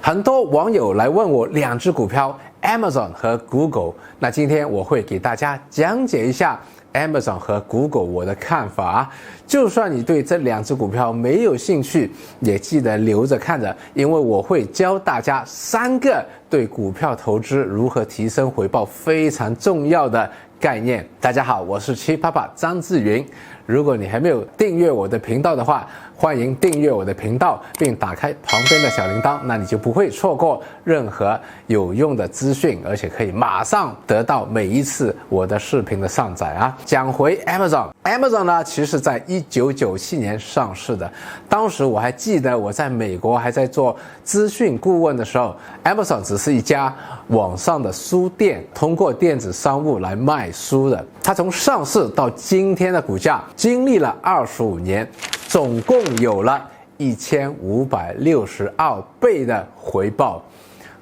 很多网友来问我两只股票 Amazon 和 Google， 那今天我会给大家讲解一下 Amazon 和 Google 我的看法。就算你对这两只股票没有兴趣，也记得留着看着，因为我会教大家3个对股票投资如何提升回报非常重要的概念。大家好，我是七爸爸张志云。如果你还没有订阅我的频道的话，欢迎订阅我的频道，并打开旁边的小铃铛，那你就不会错过任何有用的资讯，而且可以马上得到每一次我的视频的上载。讲回 Amazon 呢，其实在1997年上市的。当时我还记得我在美国还在做资讯顾问的时候， Amazon 只是一家网上的书店，通过电子商务来卖书的。它从上市到今天的股价经历了25年，总共有了1562倍的回报。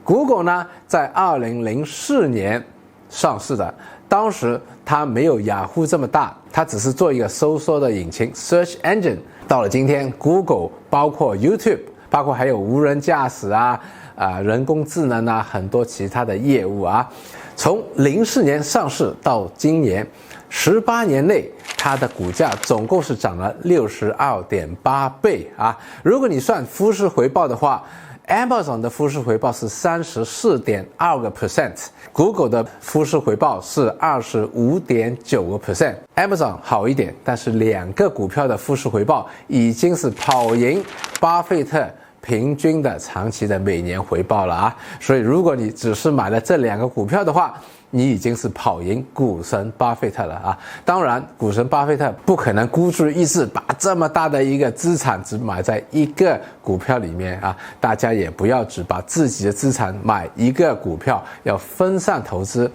Google 呢，在2004年上市的，当时它没有雅虎这么大，它只是做一个搜索的引擎 Search Engine。到了今天 Google 包括 YouTube， 包括还有无人驾驶人工智能很多其他的业务。从04年上市到今年18年内，它的股价总共是涨了62.8倍。如果你算复始回报的话， Amazon 的复始回报是 34.2%， Google 的复始回报是 25.9%。 Amazon 好一点，但是两个股票的复始回报已经是跑赢巴菲特平均的长期的每年回报了。所以如果你只是买了这两个股票的话，你已经是跑赢股神巴菲特了。当然股神巴菲特不可能孤注一掷把这么大的一个资产只买在一个股票里面。大家也不要只把自己的资产买一个股票，要分散投资。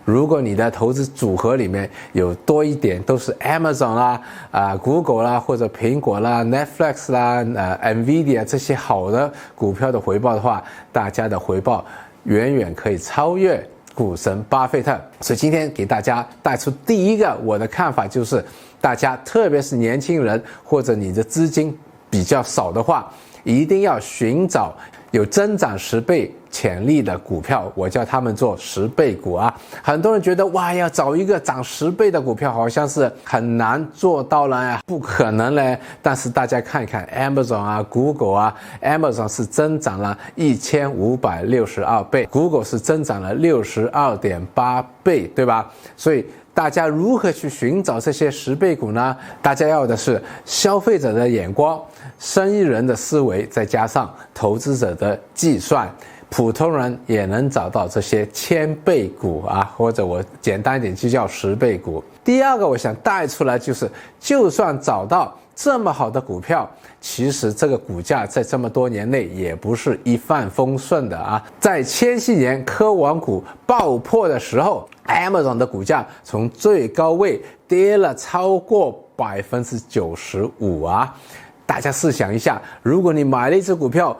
如果你的投资组合里面有多一点都是 Amazon Google 啦，或者苹果啦、Netflix 啦、Nvidia 这些好的股票的回报的话，大家的回报远远可以超越股神巴菲特。所以今天给大家带出第一个我的看法，就是大家特别是年轻人，或者你的资金比较少的话，一定要寻找有增长10倍潜力的股票，我叫他们做10倍股。很多人觉得哇，要找一个涨10倍的股票好像是很难做到了，不可能嘞。但是大家看一看 Amazon Google Amazon 是增长了1562倍， Google 是增长了62.8倍，对吧？所以大家如何去寻找这些10倍股呢？大家要的是消费者的眼光、生意人的思维，再加上投资者的计算，普通人也能找到这些1000倍股或者我简单一点就叫10倍股。第二个我想带出来就是，就算找到这么好的股票，其实这个股价在这么多年内也不是一帆风顺的。在千禧年科网股爆破的时候， Amazon 的股价从最高位跌了超过 95%。大家试想一下，如果你买了一只股票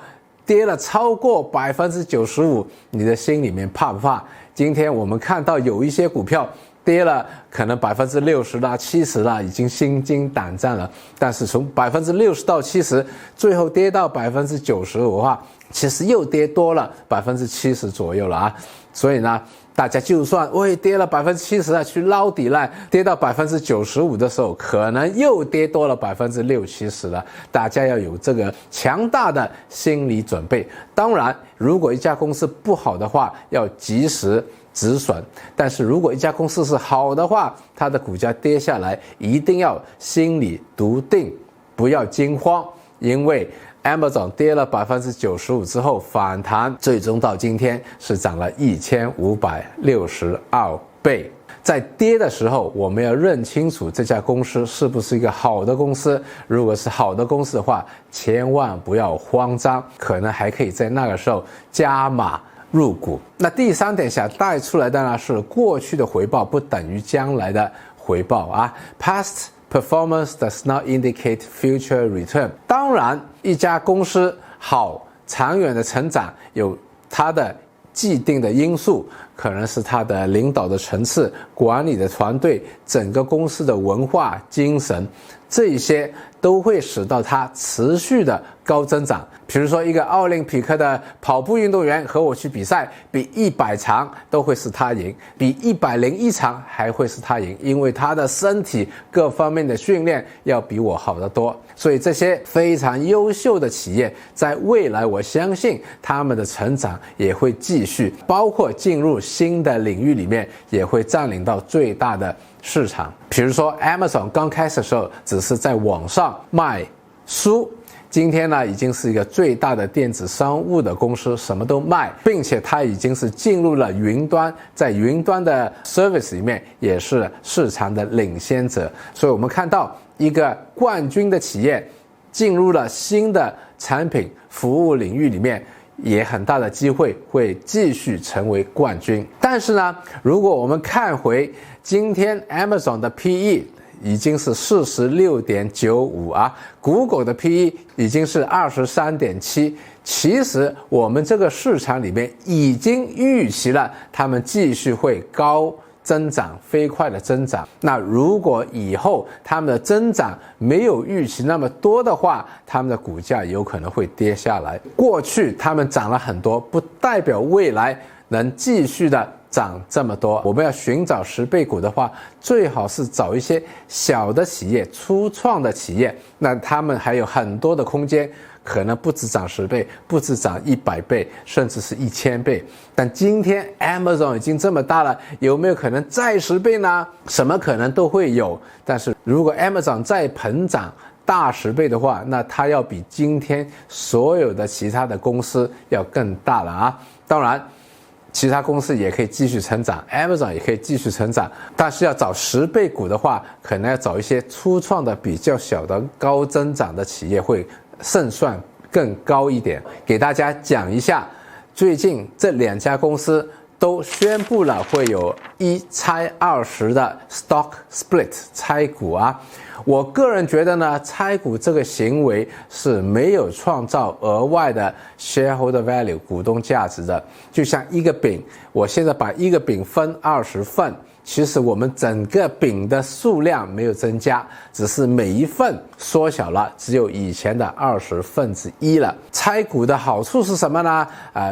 跌了超过 95%， 你的心里面怕不怕？今天我们看到有一些股票跌了可能 60% 啦、70% 啦，已经心惊胆战了。但是从 60% 到 70%， 最后跌到 95% 的话，其实又跌多了 70% 左右了。所以呢，大家就算跌了 70% 去捞底了，跌到 95% 的时候，可能又跌多了 60-70% 了。大家要有这个强大的心理准备。当然，如果一家公司不好的话，要及时止损。但是如果一家公司是好的话，它的股价跌下来，一定要心里笃定，不要惊慌，因为Amazon 跌了 95% 之后反弹，最终到今天是涨了1562倍。在跌的时候，我们要认清楚这家公司是不是一个好的公司。如果是好的公司的话，千万不要慌张，可能还可以在那个时候加码入股。那第3点想带出来的呢，是过去的回报不等于将来的回报。Past performance does not indicate future return。 当然一家公司好长远的成长有它的既定的因素，可能是它的领导的层次、管理的团队、整个公司的文化精神这一些都会使到它持续的高增长。比如说一个奥林匹克的跑步运动员和我去比赛，比100场都会是他赢，比101场还会是他赢，因为他的身体各方面的训练要比我好得多。所以这些非常优秀的企业在未来，我相信他们的成长也会继续，包括进入新的领域里面也会占领到最大的市场。比如说 Amazon 刚开始的时候只是在网上卖书，今天呢已经是一个最大的电子商务的公司，什么都卖，并且它已经是进入了云端，在云端的 service 里面也是市场的领先者。所以我们看到一个冠军的企业进入了新的产品服务领域里面，也很大的机会会继续成为冠军。但是呢，如果我们看回今天 Amazon 的 PE 已经是 46.95 啊 ，Google 的 PE 已经是 23.7。其实我们这个市场里面已经预期了他们继续会高增长，飞快的增长。那如果以后他们的增长没有预期那么多的话，他们的股价有可能会跌下来。过去他们涨了很多，不代表未来能继续的涨这么多。我们要寻找10倍股的话，最好是找一些小的企业、初创的企业，那他们还有很多的空间，可能不止涨10倍，不止涨100倍，甚至是1000倍。但今天 Amazon 已经这么大了，有没有可能再10倍呢？什么可能都会有。但是如果 Amazon 再膨胀大10倍的话，那它要比今天所有的其他的公司要更大了啊！当然其他公司也可以继续成长， Amazon 也可以继续成长，但是要找10倍股的话，可能要找一些初创的比较小的高增长的企业，会胜算更高一点。给大家讲一下，最近这2家公司都宣布了会有1拆20的 stock split 拆股啊。我个人觉得呢，拆股这个行为是没有创造额外的 shareholder value 股东价值的。就像一个饼，我现在把一个饼分20份，其实我们整个饼的数量没有增加，只是每一份缩小了，只有以前的1/20了。拆股的好处是什么呢？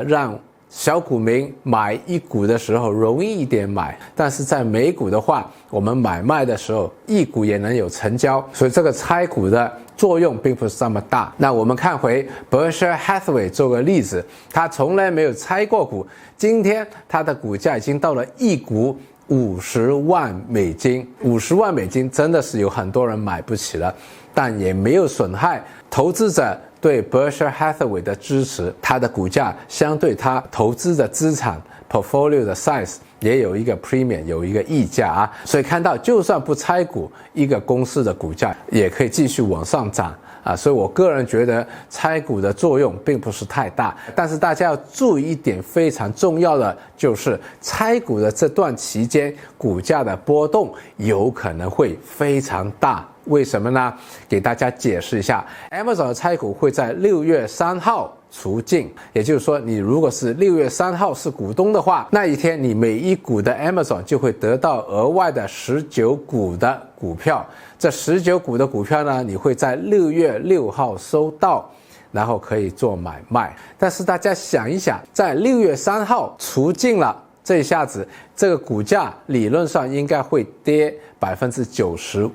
让小股民买一股的时候容易一点买，但是在美股的话，我们买卖的时候一股也能有成交，所以这个拆股的作用并不是这么大。那我们看回 Berkshire Hathaway 做个例子，他从来没有拆过股，今天他的股价已经到了一股50万美金，50万美金真的是有很多人买不起了，但也没有损害投资者对 Berkshire Hathaway 的支持，它的股价相对它投资的资产 portfolio 的 size 也有一个 premium， 有一个溢价啊。所以看到就算不拆股，一个公司的股价也可以继续往上涨啊。所以我个人觉得拆股的作用并不是太大，但是大家要注意一点非常重要的，就是拆股的这段期间，股价的波动有可能会非常大。为什么呢？给大家解释一下， Amazon 的拆股会在6月3号除净，也就是说你如果是6月3号是股东的话，那一天你每一股的 Amazon 就会得到额外的19股的股票，这19股的股票呢，你会在6月6号收到，然后可以做买卖。但是大家想一想，在6月3号除净了，这一下子这个股价理论上应该会跌95%，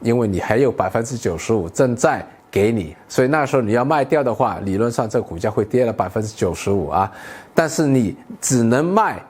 因为你还有95%正在给你，所以那时候你要卖掉的话，理论上这个股价会跌了95%啊。但是你只能卖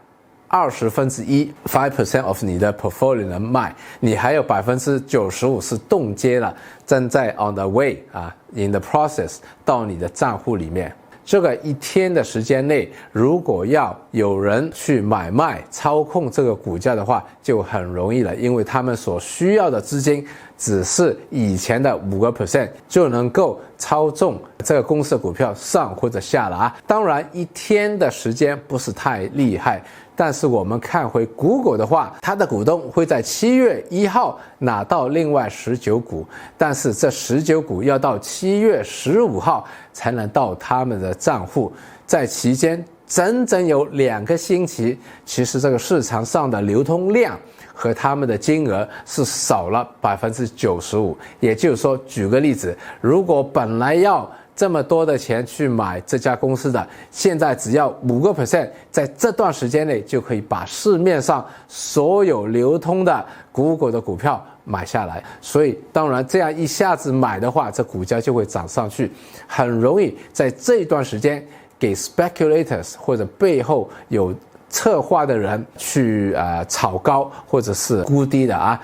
1/20 5% of 你的 portfolio 能卖，你还有95%是冻结了，正在 on the way 啊 in the process 到你的账户里面。这个1天的时间内，如果要有人去买卖操控这个股价的话，就很容易了，因为他们所需要的资金只是以前的5% 就能够操纵这个公司的股票上或者下了啊。当然1天的时间不是太厉害，但是我们看回 Google 的话，它的股东会在7月1号拿到另外19股，但是这19股要到7月15号才能到他们的账户，在期间整整有2个星期，其实这个市场上的流通量和他们的金额是少了95%。也就是说，举个例子，如果本来要这么多的钱去买这家公司的，现在只要5%，在这段时间内就可以把市面上所有流通的谷歌的股票买下来。所以当然这样一下子买的话，这股价就会涨上去，很容易在这段时间给 speculators 或者背后有策划的人去炒高或者是估低的啊。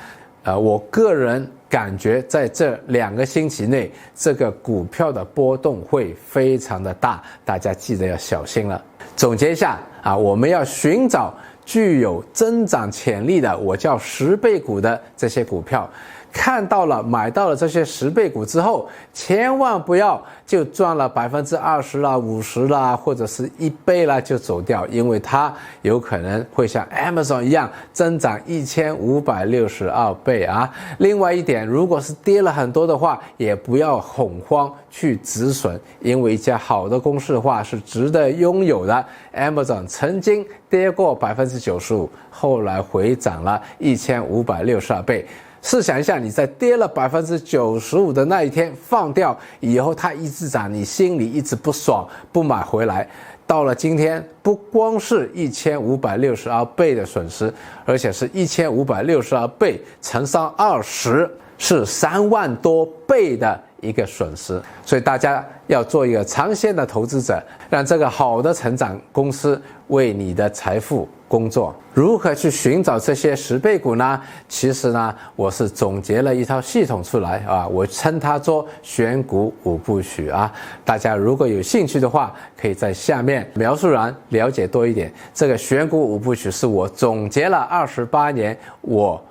我个人感觉在这2个星期内，这个股票的波动会非常的大，大家记得要小心了。总结一下啊，我们要寻找具有增长潜力的，我叫10倍股的这些股票。看到了买到了这些10倍股之后，千万不要就赚了20%啦、50%啦，或者是1倍啦就走掉，因为它有可能会像 Amazon 一样增长1562倍啊。另外一点，如果是跌了很多的话，也不要恐慌去止损，因为一家好的公司的话是值得拥有的。Amazon 曾经跌过95%，后来回涨了1562倍。试想一下，你在跌了95%的那一天放掉以后，它一直涨，你心里一直不爽，不买回来。到了今天，不光是1562倍的损失，而且是1562倍乘上20，是3万多倍的一个损失。所以大家要做一个长线的投资者，让这个好的成长公司为你的财富工作。如何去寻找这些10倍股呢？其实呢，我是总结了一套系统出来啊，我称它做选股5部曲啊。大家如果有兴趣的话，可以在下面描述栏了解多一点。这个选股5部曲是我总结了28年我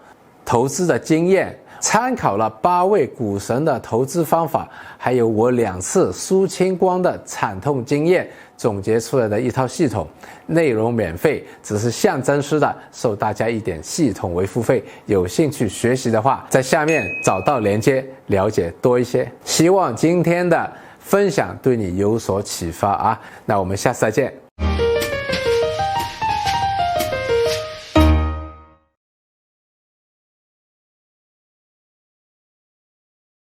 投资的经验，参考了8位股神的投资方法，还有我2次输清光的惨痛经验，总结出来的一套系统。内容免费，只是象征式的收大家一点系统为付费。有兴趣学习的话，在下面找到连接，了解多一些。希望今天的分享对你有所启发啊！那我们下次再见。